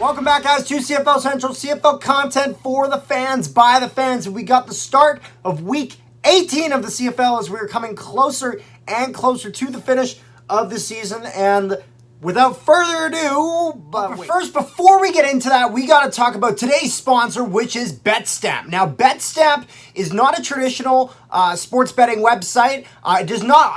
Welcome back, guys, to CFL Central, CFL content for the fans, by the fans. We got the start of week 18 of the CFL as we're coming closer and closer to the finish of the season. And without further ado, first, before we get into that, we got to talk about today's sponsor, which is BetStamp. Now, BetStamp is not a traditional sports betting website. It does not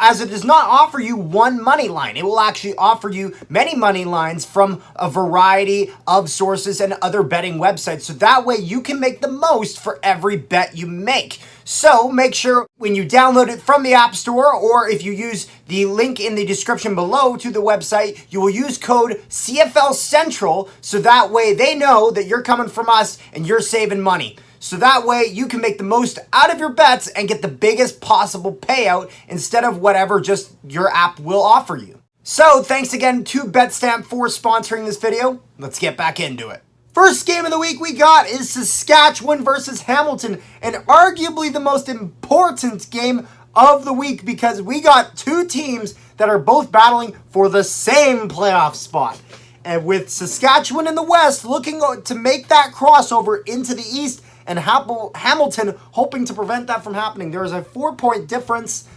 offer you one money line. It will actually offer you many money lines from a variety of sources and other betting websites. So that way you can make the most for every bet you make. So make sure when you download it from the App Store, or if you use the link in the description below to the website, you will use code CFL Central, so that way they know that you're coming from us and you're saving money. So that way you can make the most out of your bets and get the biggest possible payout instead of whatever just your app will offer you. So thanks again to BetStamp for sponsoring this video. Let's get back into it. First game of the week we got is Saskatchewan versus Hamilton, and arguably the most important game of the week because we got two teams that are both battling for the same playoff spot. And with Saskatchewan in the West looking to make that crossover into the East, and Hamilton hoping to prevent that from happening. There is a 4-point difference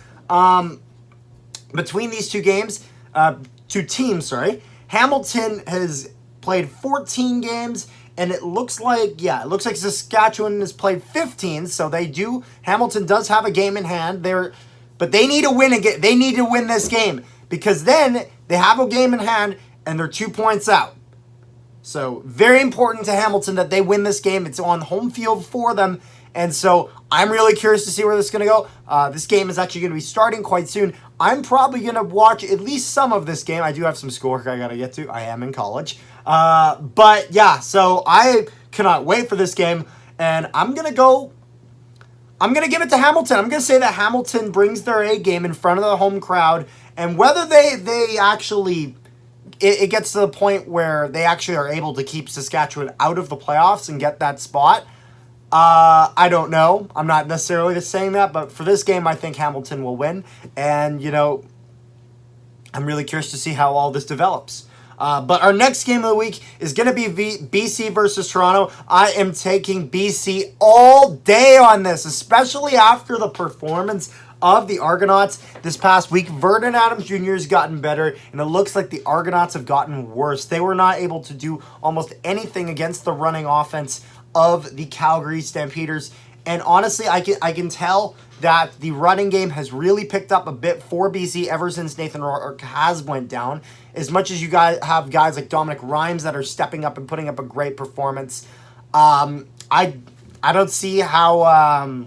between these two teams. Hamilton has played 14 games, and it looks like Saskatchewan has played 15, so Hamilton does have a game in hand there, but they need to win again. They need to win this game because then they have a game in hand and they're 2 points out. So very important to Hamilton that they win this game. It's on home field for them, and so I'm really curious to see where this is going to go. This game is actually going to be starting quite soon. I'm probably going to watch at least some of this game. I do have some schoolwork I got to get to. I am in college. But yeah, so I cannot wait for this game, and I'm going to give it to Hamilton. I'm going to say that Hamilton brings their A game in front of the home crowd, and whether they actually, it gets to the point where they actually are able to keep Saskatchewan out of the playoffs and get that spot, I don't know. I'm not necessarily just saying that, but for this game, I think Hamilton will win, and, I'm really curious to see how all this develops. But our next game of the week is going to be BC versus Toronto. I am taking BC all day on this, especially after the performance of the Argonauts this past week. Vernon Adams Jr. has gotten better, and it looks like the Argonauts have gotten worse. They were not able to do almost anything against the running offense of the Calgary Stampeders. And honestly, I can tell that the running game has really picked up a bit for BC ever since Nathan Rourke has went down. As much as you guys have guys like Dominic Rhymes that are stepping up and putting up a great performance, I don't see how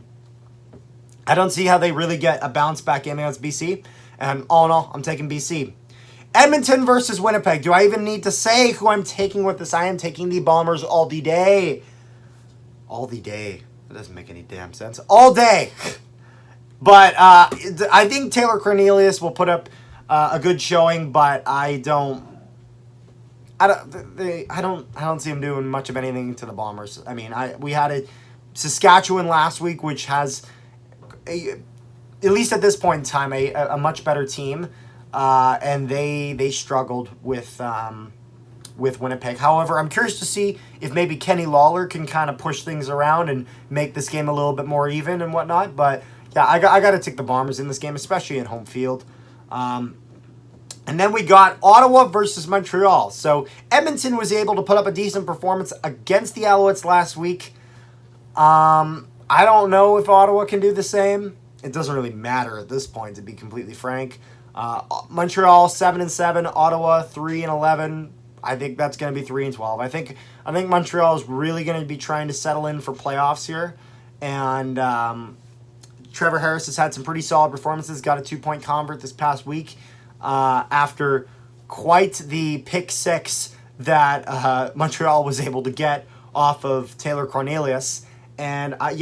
they really get a bounce back game against BC. And all in all, I'm taking BC. Edmonton versus Winnipeg. Do I even need to say who I'm taking with this? I am taking the Bombers all the day. All the day. That doesn't make any damn sense. All day. But I think Taylor Cornelius will put up a good showing, but I don't see him doing much of anything to the Bombers. I mean, we had a Saskatchewan last week, which has at least at this point in time a much better team, and they struggled with Winnipeg. However, I'm curious to see if maybe Kenny Lawler can kind of push things around and make this game a little bit more even and whatnot. But yeah, I got to take the Bombers in this game, especially in home field. And then we got Ottawa versus Montreal. So Edmonton was able to put up a decent performance against the Alouettes last week. I don't know if Ottawa can do the same. It doesn't really matter at this point, to be completely frank. Montreal 7-7, Ottawa 3-11. I think that's going to be 3-12. I think Montreal is really going to be trying to settle in for playoffs here, and Trevor Harris has had some pretty solid performances. Got a 2-point convert this past week after quite the pick six that Montreal was able to get off of Taylor Cornelius. And I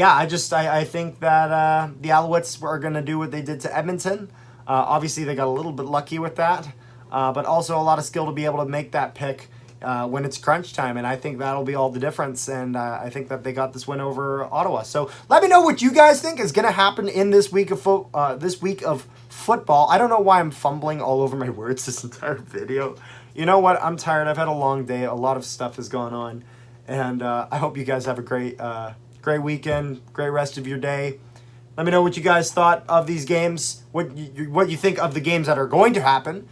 think that the Alouettes are going to do what they did to Edmonton. Obviously, they got a little bit lucky with that, but also a lot of skill to be able to make that pick when it's crunch time, and I think that'll be all the difference. And I think that they got this win over Ottawa. So let me know what you guys think is going to happen in this week of football. I don't know why I'm fumbling all over my words this entire video. You know what? I'm tired. I've had a long day. A lot of stuff has gone on, and I hope you guys have a great weekend, great rest of your day. Let me know what you guys thought of these games, what you think of the games that are going to happen.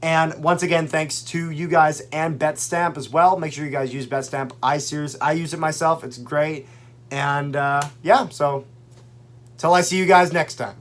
And once again, thanks to you guys and BetStamp as well. Make sure you guys use BetStamp iSeries. I use it myself. It's great. And yeah, so till I see you guys next time.